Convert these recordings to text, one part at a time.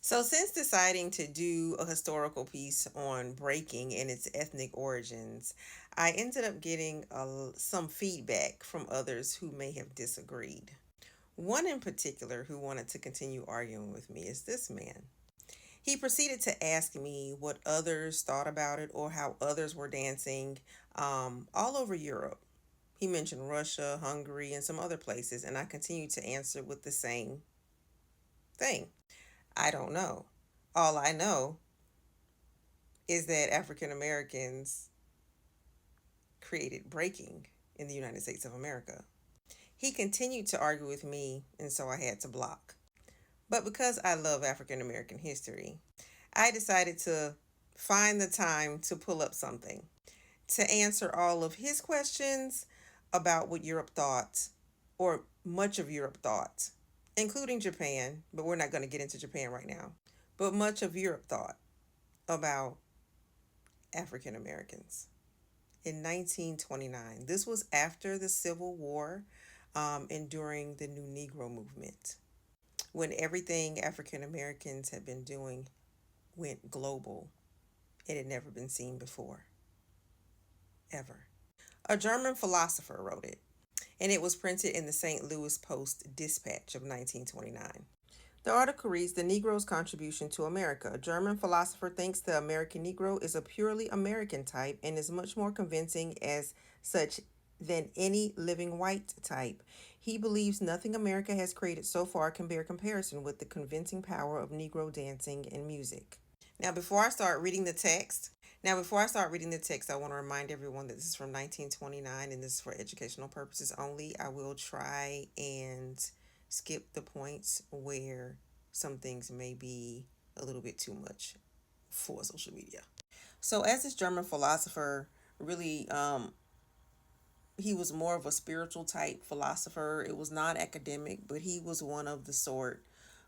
So, since deciding to do a historical piece on breaking and its ethnic origins, I ended up getting some feedback from others who may have disagreed. One in particular who wanted to continue arguing with me is this man. He proceeded to ask me what others thought about it or how others were dancing all over Europe. He mentioned Russia, Hungary, and some other places, and I continued to answer with the same thing. I don't know. All I know is that African Americans created breaking in the United States of America. He continued to argue with me, and so I had to block. But because I love African American history, I decided to find the time to pull up something to answer all of his questions about what Europe thought, or much of Europe thought, including Japan, but we're not going to get into Japan right now. But much of Europe thought about African Americans in 1929. This was after the Civil War and during the New Negro movement, when everything African Americans had been doing went global. It had never been seen before, ever. A German philosopher wrote it, and it was printed in the St. Louis Post Dispatch of 1929. The article reads: The Negro's Contribution to America. A German philosopher thinks the American Negro is a purely American type and is much more convincing as such than any living white type. He believes nothing America has created so far can bear comparison with the convincing power of Negro dancing and music. Now, before I start reading the text, I want to remind everyone that this is from 1929 and this is for educational purposes only. I will try and skip the points where some things may be a little bit too much for social media. So, as this German philosopher, really, he was more of a spiritual type philosopher. It was not academic, but he was one of the sort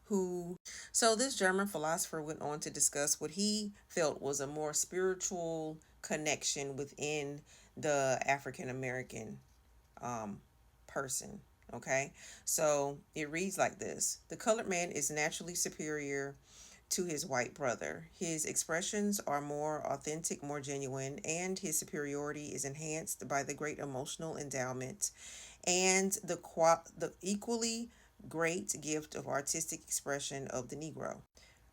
who. So, this German philosopher went on to discuss what he felt was a more spiritual connection within the African American um, person. Okay, so it reads like this: The colored man is naturally superior to his white brother. His expressions are more authentic, more genuine, and his superiority is enhanced by the great emotional endowment and the equally great gift of artistic expression of the Negro.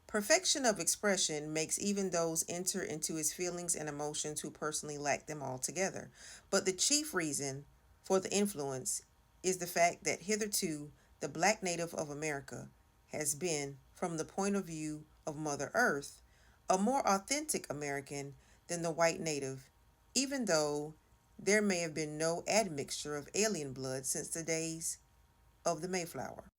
Perfection of expression makes even those enter into his feelings and emotions who personally lack them altogether. But the chief reason for the influence is the fact that hitherto the black native of America has been, from the point of view of Mother Earth, a more authentic American than the white native, even though there may have been no admixture of alien blood since the days of the Mayflower.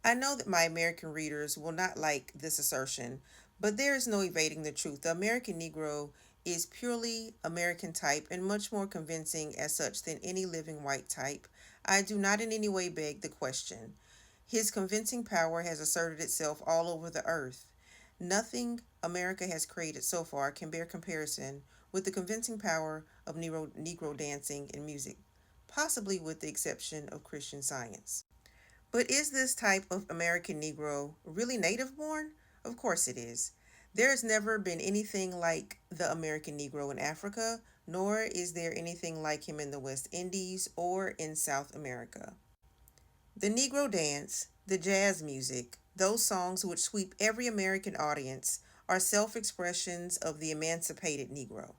I know that my American readers will not like this assertion, but there is no evading the truth. The American Negro is purely American type and much more convincing as such than any living white type. I do not in any way beg the question. His convincing power has asserted itself all over the earth. Nothing America has created so far can bear comparison with the convincing power of Negro dancing and music, possibly with the exception of Christian Science. But is this type of American Negro really native born? Of course it is. There has never been anything like the American Negro in Africa, nor is there anything like him in the West Indies or in South America. The Negro dance, the jazz music, those songs which sweep every American audience, are self expressions of the emancipated Negro,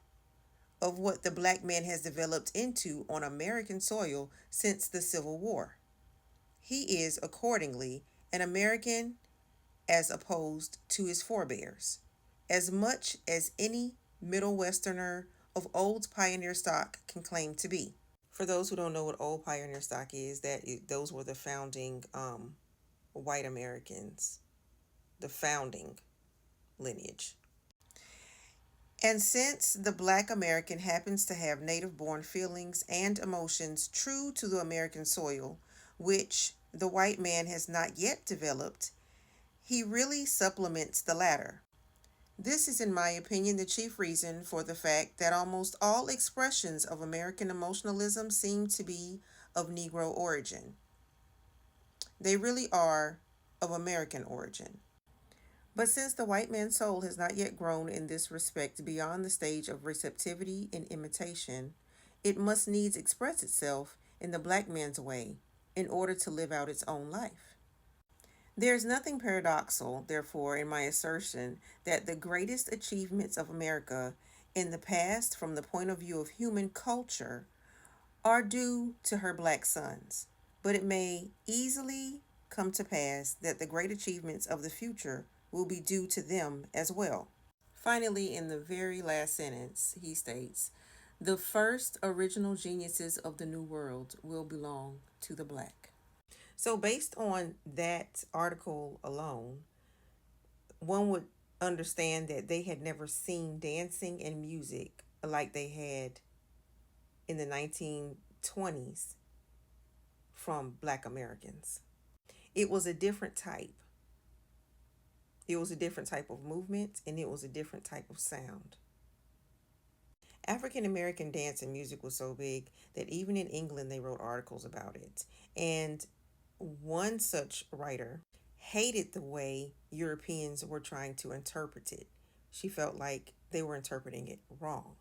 of what the black man has developed into on American soil since the Civil War. He is, accordingly, an American as opposed to his forebears, as much as any Middle Westerner of old pioneer stock can claim to be. For those who don't know what old pioneer stock is, those were the founding white Americans, the founding lineage. And since the black American happens to have native born feelings and emotions true to the American soil, which the white man has not yet developed, he really supplements the latter. This is, in my opinion, the chief reason for the fact that almost all expressions of American emotionalism seem to be of Negro origin. They really are of American origin. But since the white man's soul has not yet grown in this respect beyond the stage of receptivity and imitation, it must needs express itself in the black man's way in order to live out its own life. There is nothing paradoxical, therefore, in my assertion that the greatest achievements of America in the past, from the point of view of human culture, are due to her black sons. But it may easily come to pass that the great achievements of the future will be due to them as well. Finally, in the very last sentence, he states, the first original geniuses of the New World will belong to the black. So, based on that article alone, one would understand that they had never seen dancing and music like they had in the 1920s from black Americans. It was a different type. It was a different type of movement and it was a different type of sound. African American dance and music was so big that even in England they wrote articles about it. And one such writer hated the way Europeans were trying to interpret it. She felt like they were interpreting it wrong.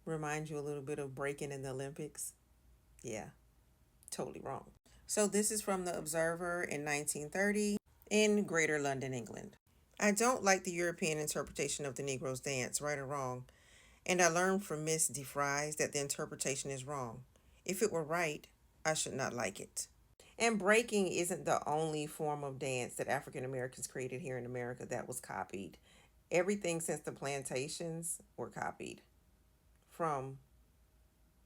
Remind you a little bit of breaking in the Olympics? Yeah, totally wrong. So this is from the Observer in 1930 in Greater London, England. I don't like the European interpretation of the Negro's dance, right or wrong, and I learned from Miss DeFries that the interpretation is wrong. If it were right, I should not like it. And breaking isn't the only form of dance that African Americans created here in America that was copied. Everything since the plantations were copied from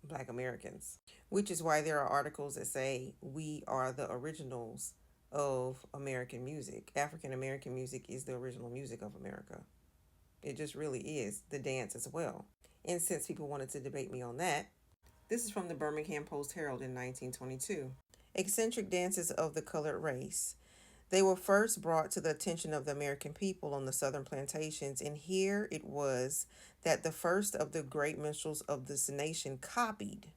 black Americans, which is why there are articles that say we are the originals of American music. African American music is the original music of America. It just really is, the dance as well. And since people wanted to debate me on that, this is from the Birmingham Post Herald in 1922. Eccentric dances of the colored race. They were first brought to the attention of the American people on the southern plantations, and here it was that the first of the great minstrels of this nation copied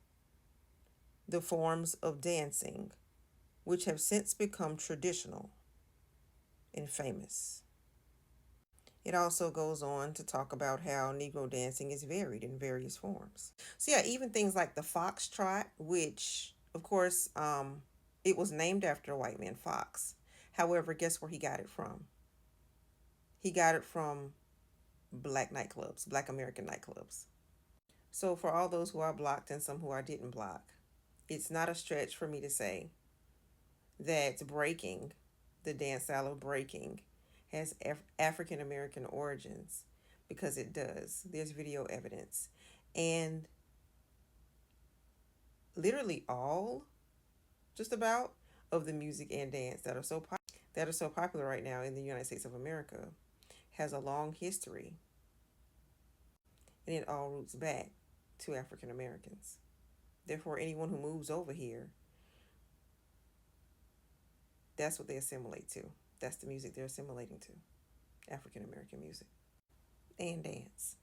the forms of dancing, which have since become traditional and famous. It also goes on to talk about how Negro dancing is varied in various forms. So yeah, even things like the foxtrot, which of course it was named after a white man, Fox. However, guess where he got it from? He got it from black nightclubs, black American nightclubs. So for all those who I blocked and some who I didn't block, it's not a stretch for me to say that breaking, the dance style of breaking, has African American origins because it does. There's video evidence. And literally all, just about, of the music and dance that are so popular right now in the United States of America has a long history, and it all roots back to African Americans. Therefore, anyone who moves over here, that's what they assimilate to. That's the music they're assimilating to, African American music and dance.